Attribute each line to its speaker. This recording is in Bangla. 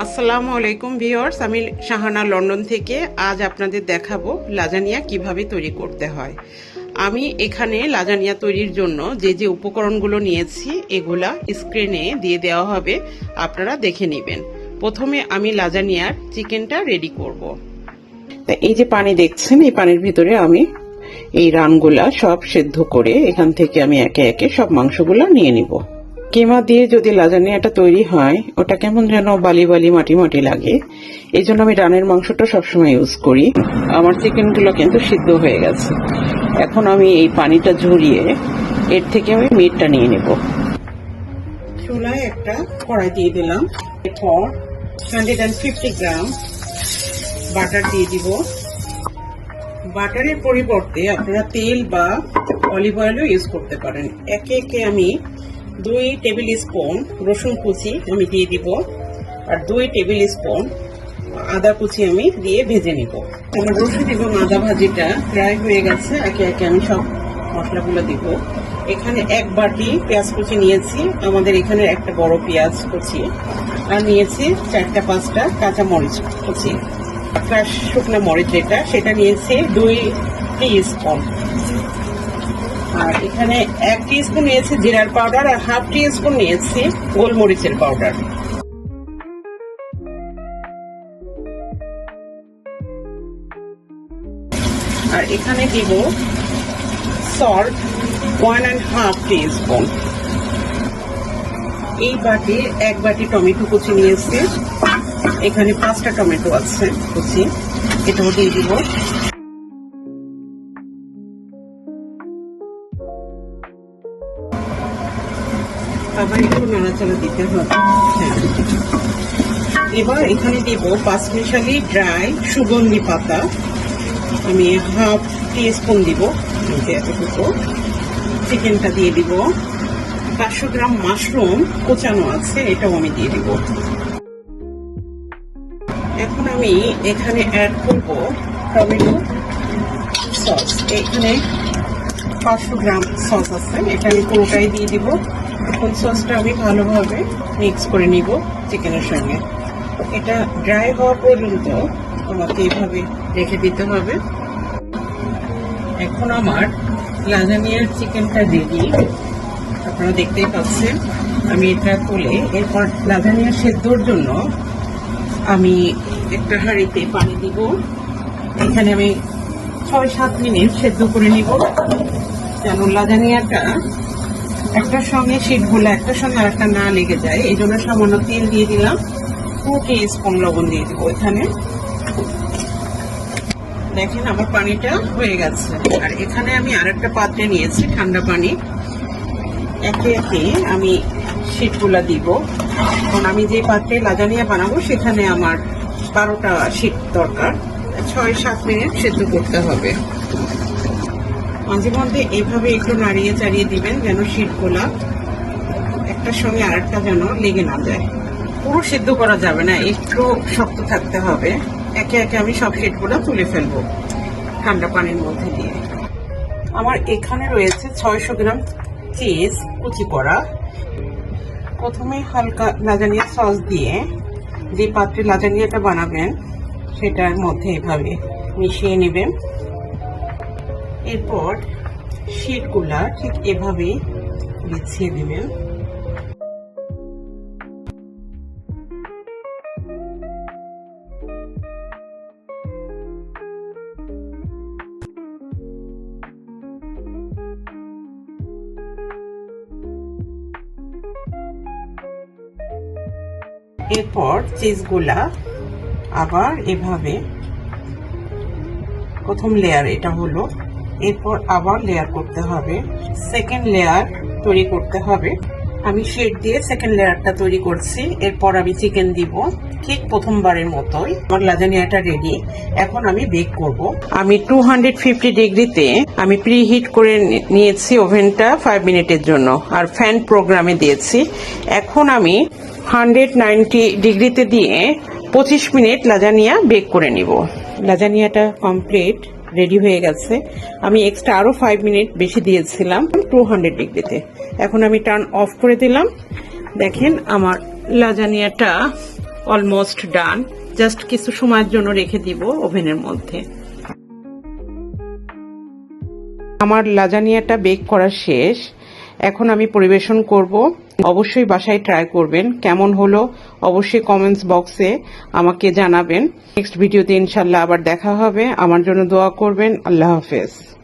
Speaker 1: আসসালামু আলাইকুম ভিউয়ার্স, আমি শাহানা লন্ডন থেকে আজ আপনাদের দেখাবো লাজানিয়া কিভাবে তৈরি করতে হয়। আমি এখানে লাজানিয়া তৈরির জন্য যে যে উপকরণগুলো নিয়েছি এগুলা স্ক্রিনে দিয়ে দেওয়া হবে, আপনারা দেখে নেবেন। প্রথমে আমি লাজানিয়ার চিকেনটা রেডি করব। এই যে পানি দেখছেন, এই পানির ভিতরে আমি এই রানগুলা সব সেদ্ধ করে এখান থেকে আমি একে একে সব মাংসগুলো নিয়ে নিব। কিমা দিয়ে যদি লাজানিয়াটা তৈরি হয় ওটা কেমন যেন বালি বালি মাটি মাটি লাগে, এই জন্য আমি রানের মাংসটা সবসময় ইউজ করি। আমার চিকেনগুলো কিন্তু সিদ্ধ হয়ে গেছে। এখন আমি এই পানিটা ঝরিয়ে এর থেকে আমি মিটটা নিয়ে নেব। চুলায় একটা কড়াই দিয়ে দিলাম, এরপর 150 গ্রাম বাটার দিয়ে দিব। বাটারের পরিবর্তে আপনারা তেল বা অলিভ অয়েলও ইউজ করতে পারেন। একে একে আমি 2 টেবিল স্পুন রসুন কুচি আমি দিয়ে দিব, আর 2 টেবিল স্পুন আদা কুচি আমি দিয়ে ভেজে নিব। আমার রসুন এবং আদা ভাজিটা প্রায় হয়ে গেছে। একে একে আমি সব মশলাগুলো দিব। এখানে 1 বাটি পেঁয়াজ কুচি নিয়েছি, আমাদের এখানে একটা বড় পেঁয়াজ কুচি, আর নিয়েছি 4-5টা কাঁচা মরিচ কুচি, শুকনো মরিচ যেটা সেটা নিয়েছি 2 টিস্পুন। আর এখানে 1 টিস্পুন নিয়েছি জিরার পাউডার, আর 1/2 টিস্পুন নিয়েছি গোলমরিচের পাউডার। আর এখানে দিব সল্ট 1.5 টিস্পুন। এই বাটি 1 বাটি টমেটো কুচি নিয়েছি, এখানে 5টা টমেটো আছে কুচি, এটাও দিয়ে দিব। আবার একটু নাড়াচাড়া দিতে হবে। এবার এখানে দিব 5 মিশালি ড্রাই সুগন্ধি পাতা, আমি 1/2 টিস্পুন দিব। এতটুকু চিকেনটা দিয়ে দিব। 500 গ্রাম মাশরুম কোচানো আছে, এটাও আমি দিয়ে দিব। এখন আমি এখানে অ্যাড করব টমেটো সস। এখানে 500 গ্রাম সস আছে, এটা আমি পুরোটাই দিয়ে দিব। এখন সসটা আমি ভালোভাবে মিক্স করে নিব চিকেনের সঙ্গে। এটা ড্রাই হওয়া পর্যন্ত আমাকে এইভাবে রেখে দিতে হবে। এখন আমার লাজানিয়ার চিকেনটা রেডি, আপনারা দেখতেই পাচ্ছেন। আমি এটা তুলে এরপর লাজানিয়া সেদ্ধর জন্য আমি একটা হাঁড়িতে পানি দিব। এখানে আমি 6-7 মিনিট সেদ্ধ করে নিব, যেন লাজানিয়াটা একটার সঙ্গে শীটগুলো একটার সঙ্গে আরেকটা না লেগে যায়। এই জন্য সামান্য তেল দিয়ে দিলাম, 2 টিস্পুন লবণ দিয়ে দিব। এখানে দেখেন আমার পানিটা হয়ে গেছে। আর এখানে আমি আরেকটা পাত্রে নিয়েছি ঠান্ডা পানি, একে একে আমি শীটগুলা দিব। কারণ আমি যে পাত্রে লাজানিয়া বানাবো সেখানে আমার 12টা শীট দরকার। 6-7 মিনিট সেদ্ধ করতে হবে। মাঝে মধ্যে এইভাবে একটু নাড়িয়ে চাড়িয়ে দিবেন, যেন শীটগুলা একটার সঙ্গে আরেকটা যেন লেগে না যায়। পুরো সেদ্ধ করা যাবে না, একটু শক্ত থাকতে হবে। একে একে আমি সব শীটগুলা তুলে ফেলবো ঠান্ডা পানির মধ্যে দিয়ে। আমার এখানে রয়েছে 600 গ্রাম চিজ কুচি করা। প্রথমে হালকা লাজানিয়া সস দিয়ে যে পাত্রে লাজানিয়াটা বানাবেন সেটার মধ্যে এভাবে মিশিয়ে নেবেন। এরপর শীটগুলা ঠিক এভাবে বিছিয়ে দিবেন। এরপর চিজগুলা আবার এভাবে, প্রথম লেয়ার এটা হলো, এরপর আবার লেয়ার করতে হবে, সেকেন্ড লেয়ার তৈরি করতে হবে। আমি শীট দিয়ে সেকেন্ড লেয়ারটা তৈরি করছি। এরপর আমি চিকেন দিব, ঠিক প্রথমবারের মতোই। আমার লাজানিয়াটা রেডি। এখন আমি বেক করব। আমি 250 ডিগ্রিতে আমি প্রি হিট করে নিয়েছি ওভেনটা 5 মিনিটের জন্য, আর ফ্যান প্রোগ্রামে দিয়েছি। এখন আমি 190 ডিগ্রিতে দিয়ে 25 মিনিট লাজানিয়া বেক করে নিব। লাজানিয়াটা কমপ্লিট রেডি হয়ে গেছে। আমি এক্সট্রা আরো 5 মিনিট বেশি দিয়েছিলাম 200 ডিগ্রিতে। এখন আমি টার্ন অফ করে দিলাম। দেখেন আমার লাজানিয়াটা অলমোস্ট ডান। জাস্ট কিছু সময়ের জন্য রেখে দিব ওভেনের মধ্যে। আমার লাজানিয়াটা বেক করা শেষ। এখন আমি পরিবেশন করব। অবশ্যই বাসায় ট্রাই করবেন। কেমন হলো অবশ্যই কমেন্টস বক্সে আমাকে জানাবেন। নেক্সট ভিডিওতে ইনশাল্লাহ আবার দেখা হবে। আমার জন্য দোয়া করবেন। আল্লাহ হাফেজ।